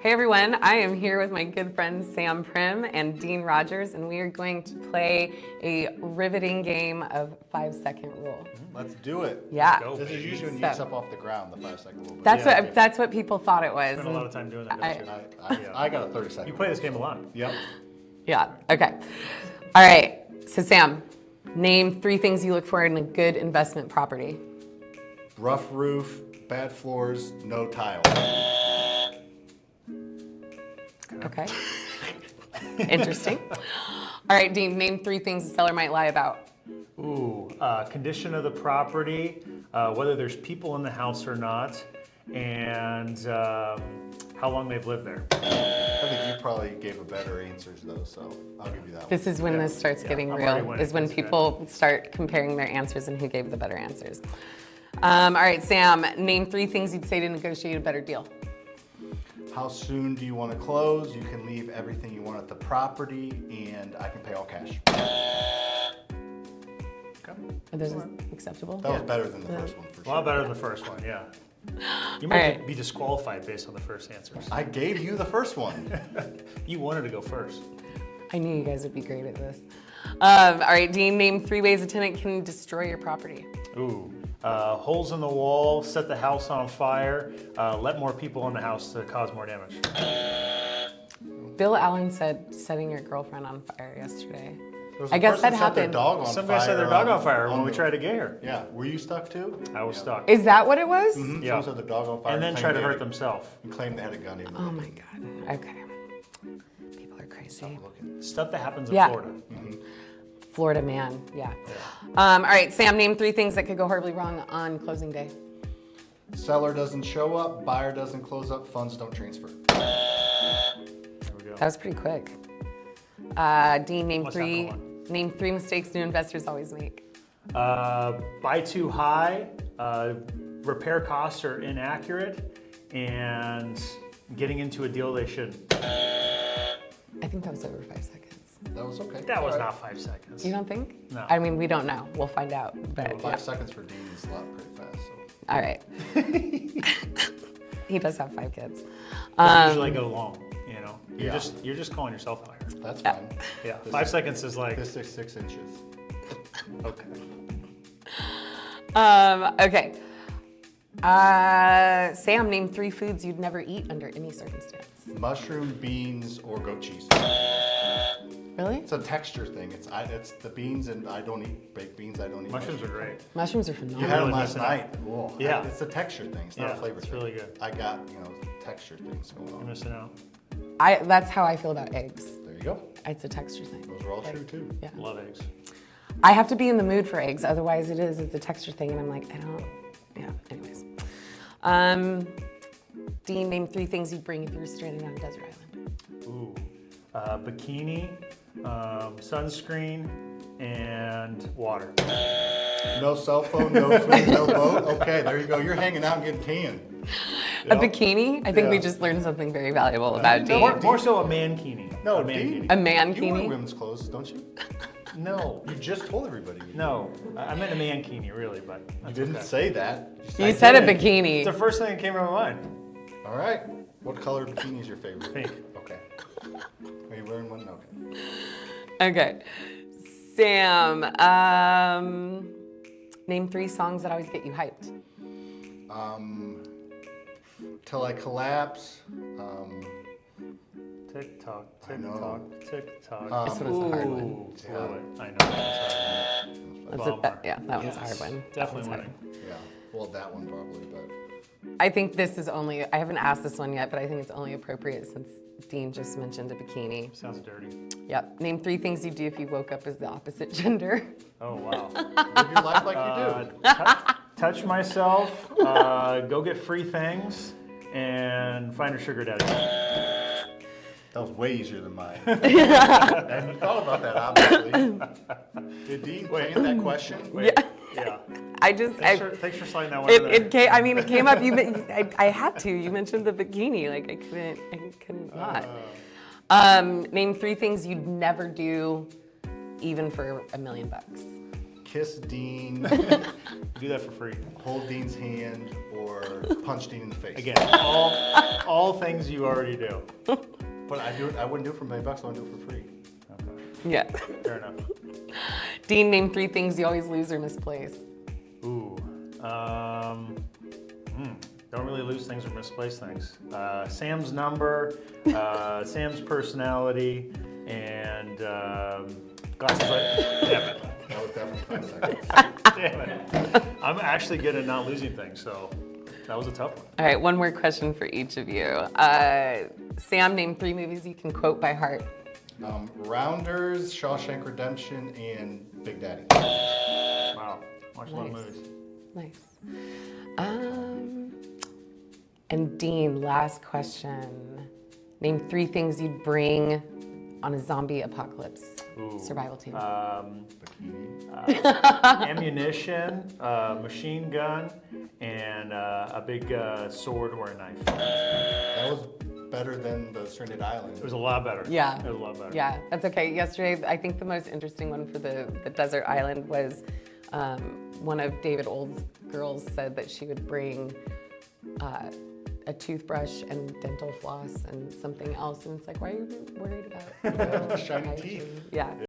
Hey everyone, I am here with my good friends Sam Primm and Dean Rogers, and we are going to play a riveting game of 5-second rule. Let's do it. Yeah. Let's go. This is usually when you get stuff off the ground, the 5-second rule. That's what people thought it was. Spent a lot of time doing that. I got a 30-second. You play this game a lot. Yep. Yeah, okay. All right, so Sam, name 3 things you look for in a good investment property. Rough roof, bad floors, no tile. Okay. Interesting. All right, Dean, name 3 things the seller might lie about. Ooh, condition of the property, whether there's people in the house or not, and how long they've lived there. I think you probably gave a better answers though, so I'll give you that one. This is when this starts getting I'm already real, winning. is when That's people start comparing their answers and who gave the better answers. All right, Sam, name 3 things you'd say to negotiate a better deal. How soon do you want to close? You can leave everything you want at the property, and I can pay all cash. Are those acceptable? That was better than the first one, for A sure. lot better than the first one, yeah. You All might right. be disqualified based on the first answers. I gave you the first one. You wanted to go first. I knew you guys would be great at this. All right, Dean, name 3 ways a tenant can destroy your property. Ooh, holes in the wall, set the house on fire, let more people in the house to cause more damage. Bill Allen said setting your girlfriend on fire yesterday. There was I a guess person that set their happened. dog on Some fire guy set their dog on fire when on we the- tried to get her. Yeah, were you stuck too? I was stuck. Is that what it was? Mhm. Yeah. Someone set their dog on fire. And then claimed tried to they hurt had- themselves. and claimed they had a gun even. Oh my God. Okay. People are crazy. Looking. Stuff that happens in Yeah. Florida. Florida man, yeah. All right, Sam, name 3 things that could go horribly wrong on closing day. Seller doesn't show up, buyer doesn't close up, funds don't transfer. There we go. That was pretty quick. Dean, name What's that 3 one? name 3 mistakes new investors always make. Buy too high, repair costs are inaccurate, and getting into a deal they shouldn't. I think that was over 5 seconds. That was okay. That was All right. not 5 seconds. You don't think? No. I mean, we don't know. We'll find out. But Well, yeah. 5 seconds for Dean is a lot pretty fast. So. All right. He does have 5 kids. Usually go long, you know. Yeah. You're just calling yourself out here. That's fine. Yeah, This 5 is- seconds is like This is 6 inches. okay. Okay. Sam, name 3 foods you'd never eat under any circumstance. Mushroom, beans, or goat cheese. Really? It's a texture thing. It's the beans, and I don't eat baked beans. I don't eat Mushrooms are great. Mushrooms are You phenomenal. had them really last missing out. night. Whoa. Yeah. It's a texture thing. It's not Yeah, a flavor it's thing. really good. I got, texture things going You're on. missing out. That's how I feel about eggs. There you go. It's a texture thing. Those are all true too. Yeah. Love eggs. I have to be in the mood for eggs, otherwise it's a texture thing, and I'm like, anyways. Dean, name 3 things you'd bring if you were stranded on a desert island. Ooh, bikini, sunscreen, and water. No cell phone, no food, no boat. Okay, there you go. You're hanging out and getting canned. A bikini? I think we Yeah. just learned something very valuable about Dean. More so a mankini. No, a Dean. mankini. A You wear mankini? women's clothes, don't you? No, You just told everybody. no. I meant a mankini, really, but You that's didn't okay. say that. You said a It's the bikini. first thing that came to my mind. All right. What color bikini is your favorite? Pink. Okay. Are you wearing one? Okay. Okay. Sam, name 3 songs that always get you hyped. Till I collapse. Tick tock, I tick know. tock, tick tock. This one is a hard one. Ooh, blew Yeah. it. I know. That's That's Bummer. that one's a hard one. That Definitely one's hard. winning. Yeah. Well, that one probably, but. I think this is only, I haven't asked this one yet, but I think it's only appropriate since Dean just mentioned a bikini. Sounds dirty. Yep. Name 3 things you'd do if you woke up as the opposite gender. Oh, wow. Live your life like you do. Touch myself, go get free things, and find a sugar daddy. That was way easier than mine. And you thought about that, obviously. Did Dean plan that question? Wait, Yeah. yeah. Thanks for sliding that one in there. It came. I mean, it came up. I had to. You mentioned the bikini. Like I couldn't not. Name 3 things you'd never do, even for $1 million. kiss Dean, Do that for free. hold Dean's hand, or punch Dean in the face. Again, all things you already do. But I wouldn't do it for $1 million, I would do it for free. Okay, Yeah. fair enough. Dean, name 3 things you always lose or misplace. Ooh, don't really lose things or misplace things. Sam's number, Sam's personality, and glasses. Damn it. That was definitely 5 seconds. Damn it. I'm actually good at not losing things, so that was a tough one. All right, one more question for each of you. Sam, name 3 movies you can quote by heart. Rounders, Shawshank Redemption, and Big Daddy. Wow, watch a lot of Nice. movies. Nice. And Dean, last question. Name 3 things you'd bring on a zombie apocalypse Ooh. survival team. Bikini. Ammunition, machine gun, and a big sword or a knife. That was better than the Stranded Island. It was a lot better. Yeah. It was a lot better. Yeah, that's okay. Yesterday, I think the most interesting one for the desert island was one of David Old's girls said that she would bring a toothbrush and dental floss and something else. And it's like, why are you worried about Shiny hygiene? teeth. Yeah.